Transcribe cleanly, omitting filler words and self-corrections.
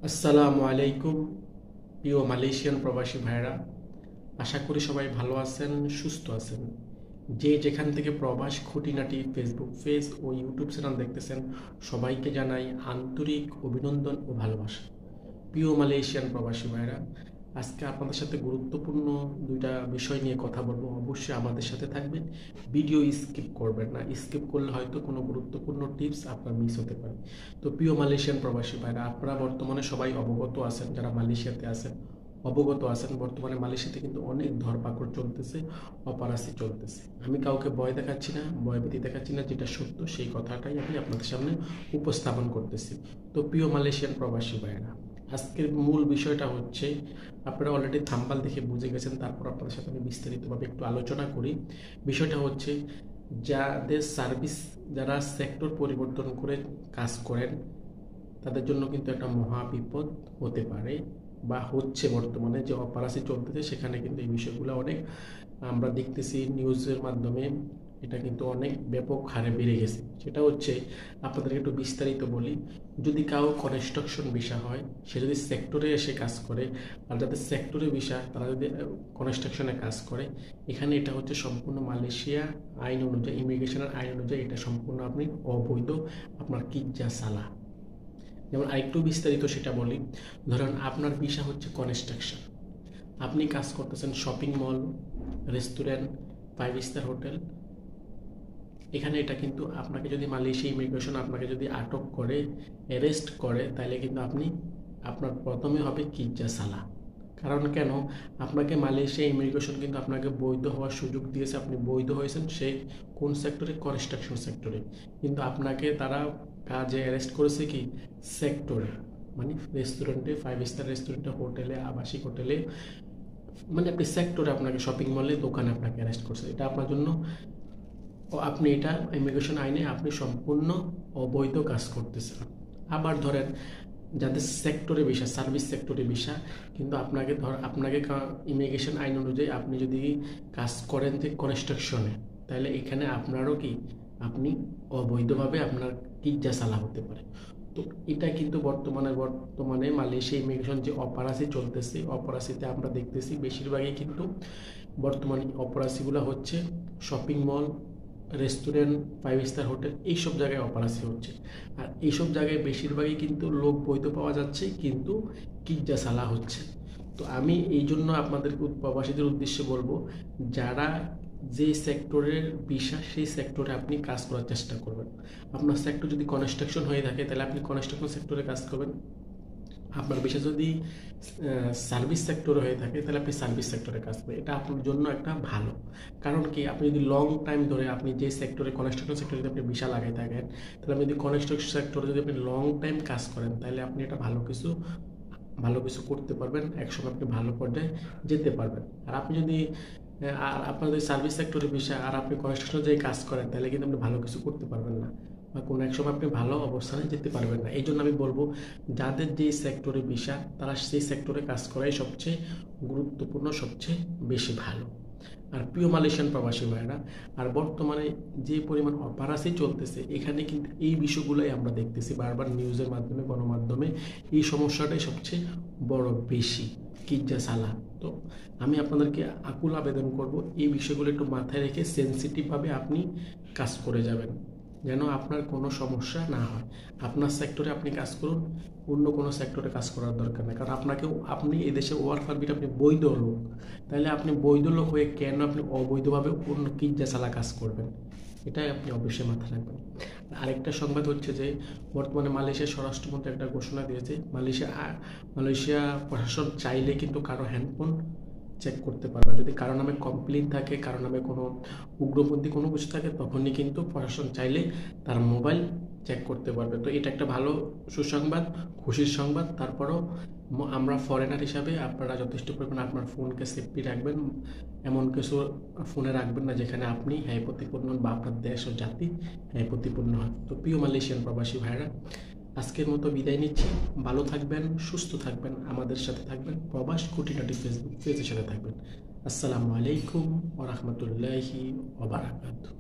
আসসালামু আলাইকুম প্রিয় মালয়েশিয়ান প্রবাসী ভাইরা, আশা করি সবাই ভালো আছেন, সুস্থ আছেন। যে যেখান থেকে প্রবাস খুঁটিনাটি ফেসবুক পেজ ও ইউটিউব চ্যানেল দেখতেছেন, সবাইকে জানাই আন্তরিক অভিনন্দন ও ভালোবাসা। প্রিয় মালয়েশিয়ান প্রবাসী ভাইরা, আজকে আপনাদের সাথে গুরুত্বপূর্ণ দুইটা বিষয় নিয়ে কথা বলবো। অবশ্যই আমাদের সাথে থাকবেন, ভিডিও স্কিপ করবেন না। স্কিপ করলে হয়তো কোনো গুরুত্বপূর্ণ টিপস আপনার মিস হতে পারে। তো প্রিয় মালয়েশিয়ান প্রবাসী ভাইরা, আপনারা বর্তমানে সবাই অবগত আছেন, যারা মালয়েশিয়াতে আছেন অবগত আছেন, বর্তমানে মালয়েশিয়াতে কিন্তু অনেক ধরপাকড় চলতেছে, অপরাধী চলতেছে। আমি কাউকে ভয় দেখাচ্ছি না, ভয়ভীতি দেখাচ্ছি না, যেটা সত্য সেই কথাটাই আমি আপনাদের সামনে উপস্থাপন করতেছি। তো প্রিয় মালয়েশিয়ান প্রবাসী ভাইরা, আজকের মূল বিষয়টা হচ্ছে, আপনারা অলরেডি থাম্বনেল দেখে বুঝে গেছেন, তারপর আপনাদের সাথে আমি বিস্তারিতভাবে একটু আলোচনা করি। বিষয়টা হচ্ছে, যাদের সার্ভিস, যারা সেক্টর পরিবর্তন করে কাজ করেন, তাদের জন্য কিন্তু একটা মহা বিপদ হতে পারে বা হচ্ছে। বর্তমানে যে অপারেশন চলতেছে সেখানে কিন্তু এই বিষয়গুলো অনেক আমরা দেখতেছি নিউজের মাধ্যমে। এটা কিন্তু অনেক ব্যাপক হারে বেড়ে গেছে। সেটা হচ্ছে, আপনাদের একটু বিস্তারিত বলি। যদি কাউ কনস্ট্রাকশন ভিসা হয়, সে যদি সেক্টরে এসে কাজ করে, আর যাদের সেক্টরে ভিসা তারা যদি কনস্ট্রাকশনে কাজ করে, এখানে এটা হচ্ছে সম্পূর্ণ মালয়েশিয়া আইন অনুযায়ী, ইমিগ্রেশনের আইন অনুযায়ী এটা সম্পূর্ণ আপনি অবৈধ, আপনার কিজ্জা সালা। যেমন আরেকটু বিস্তারিত সেটা বলি। ধরেন আপনার পেশা হচ্ছে কনস্ট্রাকশন, আপনি কাজ করতেছেন shopping mall, restaurant, 5 star hotel. এখানে এটা কিন্তু আপনাকে যদি মালয়েশিয়া ইমিগ্রেশন আপনাকে যদি আটক করে, অ্যারেস্ট করে, তাহলে কিন্তু আপনার প্রথমে হবে কিজ্জা সালা। কারণ কেন? আপনাকে মালয়েশিয়া ইমিগ্রেশন কিন্তু আপনাকে বৈধ হওয়ার সুযোগ দিয়েছে, আপনি বৈধ হয়েছেন সেই কোন সেক্টরে? কনস্ট্রাকশন সেক্টরে। কিন্তু আপনাকে তারা কাজে অ্যারেস্ট করেছে কি? সেক্টরে, মানে রেস্টুরেন্টে, 5 স্টার রেস্টুরেন্টে, হোটেলে, আবাসিক হোটেলে, মানে আপনি সেক্টরে, আপনাকে শপিং মলে, দোকানে আপনাকে অ্যারেস্ট করছে। এটা আপনার জন্য, আপনি এটা ইমিগ্রেশন আইনে আপনি সম্পূর্ণ অবৈধ কাজ করতেছেন। আবার ধরেন যাদের সেক্টরে ভিসা, সার্ভিস সেক্টরে ভিসা, কিন্তু আপনাকে ইমিগ্রেশন আইন অনুযায়ী আপনি যদি কাজ করেন যে কনস্ট্রাকশনে, তাহলে এখানে আপনারও কি, আপনি অবৈধভাবে আপনার কিজ্জা সালা হতে পারে। তো এটা কিন্তু বর্তমানে মালয়েশিয়া ইমিগ্রেশন যে অপরাধী চলতেছে, অপরাধীতে আমরা দেখতেছি বেশিরভাগই কিন্তু বর্তমানে অপরাধীগুলো হচ্ছে shopping mall, restaurant, 5 star hotel, এইসব জায়গায় অপরাধী হচ্ছে। আর এইসব জায়গায় বেশিরভাগই কিন্তু লোক বৈধ পাওয়া যাচ্ছে, কিন্তু কিজ্জা সালা হচ্ছে। তো আমি এই জন্য আপনাদের প্রবাসীদের উদ্দেশ্যে বলবো, যারা যে সেক্টরের বিশ্বাস, সেই সেক্টরে আপনি কাজ করার চেষ্টা করবেন। আপনার সেক্টর যদি কনস্ট্রাকশন হয়ে থাকে, তাহলে আপনি কনস্ট্রাকশন সেক্টরে কাজ করবেন। আপনার বিষয় যদি সার্ভিস সেক্টরে হয়ে থাকে, তাহলে আপনি সার্ভিস সেক্টরে কাজ করবেন। এটা আপনার জন্য একটা ভালো। কারণ কি, আপনি যদি লং টাইম ধরে আপনি যে সেক্টরে, কনস্ট্রাকশন সেক্টরে যদি আপনি ভিসা লাগাই থাকেন, তাহলে আপনি যদি কনস্ট্রাকশন সেক্টরে যদি আপনি লং টাইম কাজ করেন, তাহলে আপনি এটা ভালো কিছু করতে পারবেন, একসময় আপনি ভালো পর্যায়ে যেতে পারবেন। আর আপনি যদি আর আপনার যদি সার্ভিস সেক্টরে ভিসা আর আপনি কনস্ট্রাকশনে যে কাজ করেন, তাহলে কিন্তু আপনি ভালো কিছু করতে পারবেন না, বা কোনো এক সময় আপনি ভালো অবস্থানে যেতে পারবেন না। এই জন্য আমি বলবো, যাদের যে সেক্টরে ভিসা, তারা সেই সেক্টরে কাজ করাই সবচেয়ে গুরুত্বপূর্ণ, সবচেয়ে বেশি ভালো। আর প্রিয় মালয়েশিয়ান প্রবাসী ভাইরা, আর বর্তমানে যে পরিমাণ অপরাধী চলতেছে, এখানে কিন্তু এই বিষয়গুলোই আমরা দেখতেছি বারবার নিউজের মাধ্যমে, গণমাধ্যমে। এই সমস্যাটাই সবচেয়ে বড়, বেশি কিজ্জা সালা। তো আমি আপনাদেরকে আকুল আবেদন করব, এই বিষয়গুলো একটু মাথায় রেখে সেন্সিটিভভাবে আপনি কাজ করে যাবেন, যেন আপনার কোনো সমস্যা না হয়। আপনার সেক্টরে আপনি কাজ করুন, অন্য কোনো সেক্টরে কাজ করার দরকার নেই। কারণ আপনি এদেশে ওয়ার্ক পারমিট, আপনি বৈধ লোক, তাহলে আপনি বৈধ লোক হয়ে কেন আপনি অবৈধভাবে অন্য কিজ্জা চালা কাজ করবেন? এটাই আপনি অবশ্যই মাথায় রাখবেন। আরেকটা সংবাদ হচ্ছে যে, বর্তমানে মালয়েশিয়ার স্বরাষ্ট্রমন্ত্রী একটা ঘোষণা দিয়েছে, মালয়েশিয়া প্রশাসন চাইলে কিন্তু কারো হ্যান্ডফোন চেক করতে পারবে। যদি কারো নামে কমপ্লেন থাকে, কারো নামে কোনো উগ্রপন্থী কোনো কিছু থাকে, তখনই কিন্তু প্রশাসন চাইলে তার মোবাইল চেক করতে পারবে। তো এটা একটা ভালো সুসংবাদ, খুশির সংবাদ। তারপরও আমরা ফরেনার হিসাবে আপনারা যথেষ্ট পরিমাণে আপনার ফোনকে সেফটি রাখবেন। এমন কিছু ফোনে রাখবেন না যেখানে আপনি হ্যায় প্রতিপন্ন বা আপনার দেশ ও জাতি হ্যায় প্রতিপন্ন হয়। তো প্রিয় মালয়েশিয়ান প্রবাসী ভাইরা, আজকের মতো বিদায় নিচ্ছি। ভালো থাকবেন, সুস্থ থাকবেন, আমাদের সাথে থাকবেন, প্রবাস খুঁটিনাটি ফেসবুক পেজের সাথে থাকবেন। আসসালামু আলাইকুম ওয়া রাহমাতুল্লাহি ওয়া বারাকাতুহু।